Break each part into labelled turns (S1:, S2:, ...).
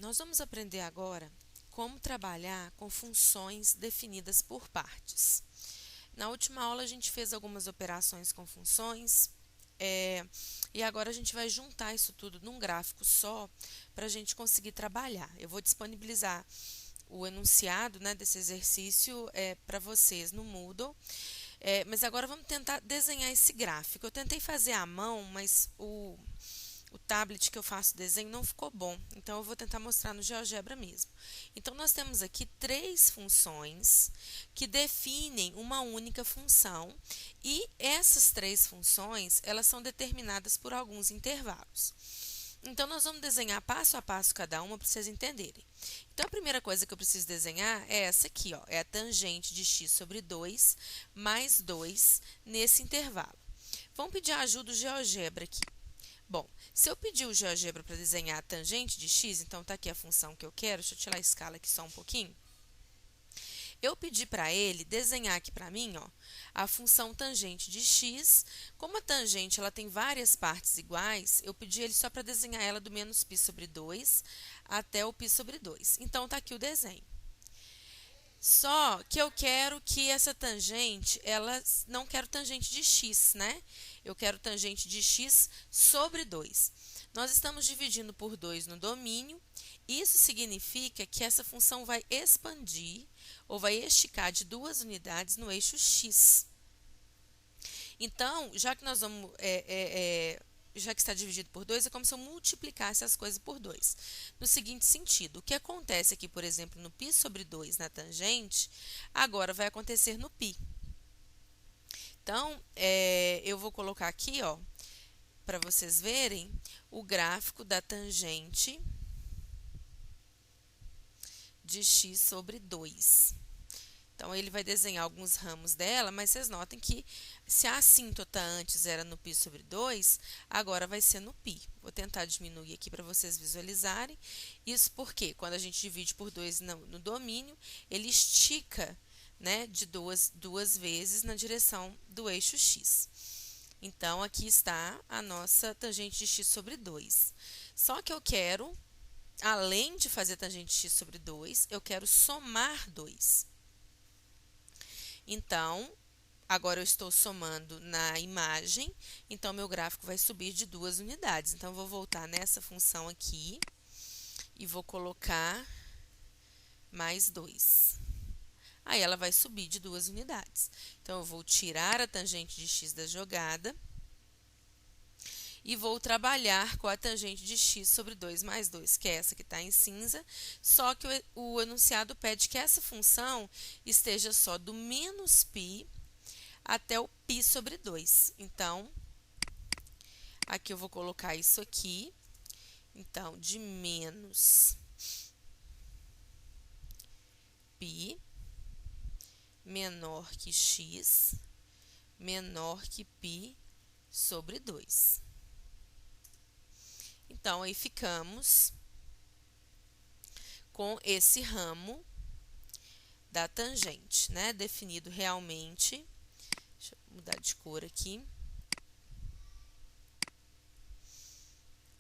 S1: Nós vamos aprender agora como trabalhar com funções definidas por partes. Na última aula a gente fez algumas operações com funções e agora a gente vai juntar isso tudo num gráfico só para a gente conseguir trabalhar. Eu vou disponibilizar o enunciado, né, desse exercício para vocês no Moodle. Mas agora vamos tentar desenhar esse gráfico. Eu tentei fazer à mão, mas o tablet que eu faço desenho não ficou bom, então eu vou tentar mostrar no GeoGebra mesmo. Então, nós temos aqui três funções que definem uma única função e essas três funções, elas são determinadas por alguns intervalos. Então, nós vamos desenhar passo a passo cada uma para vocês entenderem. Então, a primeira coisa que eu preciso desenhar é essa aqui, ó, é a tangente de x sobre 2 mais 2 nesse intervalo. Vamos pedir a ajuda do GeoGebra aqui. Bom, se eu pedir o GeoGebra para desenhar a tangente de x, então está aqui a função que eu quero, deixa eu tirar a escala aqui só um pouquinho. Eu pedi para ele desenhar aqui para mim, ó, a função tangente de x. Como a tangente ela tem várias partes iguais, eu pedi ele só para desenhar ela do menos π sobre 2 até o π sobre 2. Então, está aqui o desenho. Só que eu quero que essa tangente, não quero tangente de x, né? Eu quero tangente de x sobre 2. Nós estamos dividindo por 2 no domínio. Isso significa que essa função vai expandir ou vai esticar de 2 unidades no eixo x. Então, já que nós vamos já que está dividido por 2, é como se eu multiplicasse as coisas por 2. No seguinte sentido, o que acontece aqui, por exemplo, no π sobre 2 na tangente, agora vai acontecer no π. Então, eu vou colocar aqui, ó, para vocês verem, o gráfico da tangente de x sobre 2. Então, ele vai desenhar alguns ramos dela, mas vocês notem que se a assíntota antes era no π sobre 2, agora vai ser no π. Vou tentar diminuir aqui para vocês visualizarem. Isso porque, quando a gente divide por 2 no domínio, ele estica, né, de duas vezes na direção do eixo x. Então, aqui está a nossa tangente de x sobre 2. Só que eu quero, além de fazer tangente de x sobre 2, eu quero somar 2. Então, agora eu estou somando na imagem, então meu gráfico vai subir de 2 unidades. Então, eu vou voltar nessa função aqui e vou colocar mais 2. Aí, ela vai subir de 2 unidades. Então, eu vou tirar a tangente de x da jogada e vou trabalhar com a tangente de x sobre 2 mais 2, que é essa que está em cinza, só que o enunciado pede que essa função esteja só do menos π até o π sobre 2. Então, aqui eu vou colocar isso aqui. Então, de menos π menor que x menor que π sobre 2. Então, aí ficamos com esse ramo da tangente, né? Definido realmente. Deixa eu mudar de cor aqui.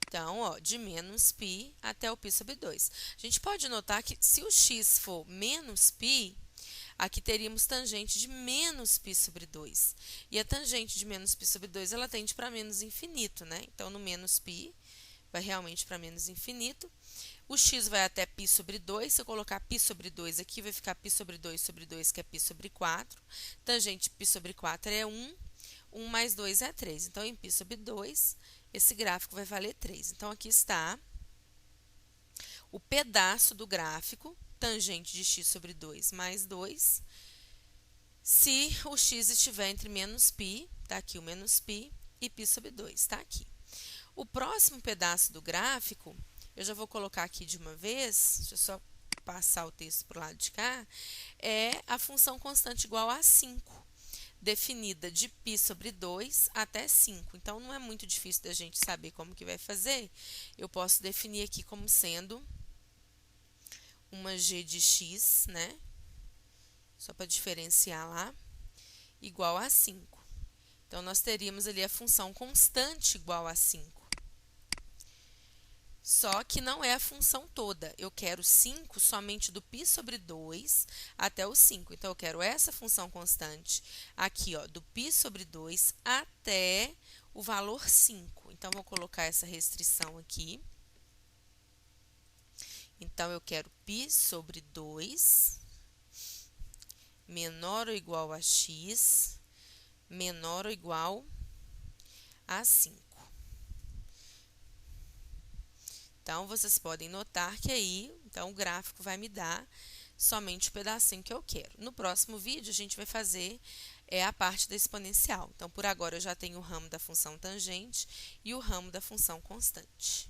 S1: Então, ó, de menos π até o π sobre 2. A gente pode notar que se o x for menos π, aqui teríamos tangente de menos π sobre 2. E a tangente de menos π sobre 2, ela tende para menos infinito, né? Então, no menos π, vai realmente para menos infinito. O x vai até π sobre 2. Se eu colocar π sobre 2 aqui, vai ficar π sobre 2 sobre 2, que é π sobre 4. Tangente π sobre 4 é 1. 1 mais 2 é 3. Então, em π sobre 2, esse gráfico vai valer 3. Então, aqui está o pedaço do gráfico, tangente de x sobre 2 mais 2, se o x estiver entre menos π, está aqui o menos π, e π sobre 2, está aqui. O próximo pedaço do gráfico, eu já vou colocar aqui de uma vez, deixa eu só passar o texto para o lado de cá, é a função constante igual a 5, definida de π sobre 2 até 5. Então, não é muito difícil da gente saber como que vai fazer. Eu posso definir aqui como sendo uma g de x, né? Só para diferenciar lá, igual a 5. Então, nós teríamos ali a função constante igual a 5. Só que não é a função toda. Eu quero 5 somente do π sobre 2 até o 5. Então, eu quero essa função constante aqui, ó, do π sobre 2 até o valor 5. Então, vou colocar essa restrição aqui. Então, eu quero π sobre 2 menor ou igual a x menor ou igual a 5. Então, vocês podem notar que aí, então, o gráfico vai me dar somente o pedacinho que eu quero. No próximo vídeo, a gente vai fazer a parte da exponencial. Então, por agora, eu já tenho o ramo da função tangente e o ramo da função constante.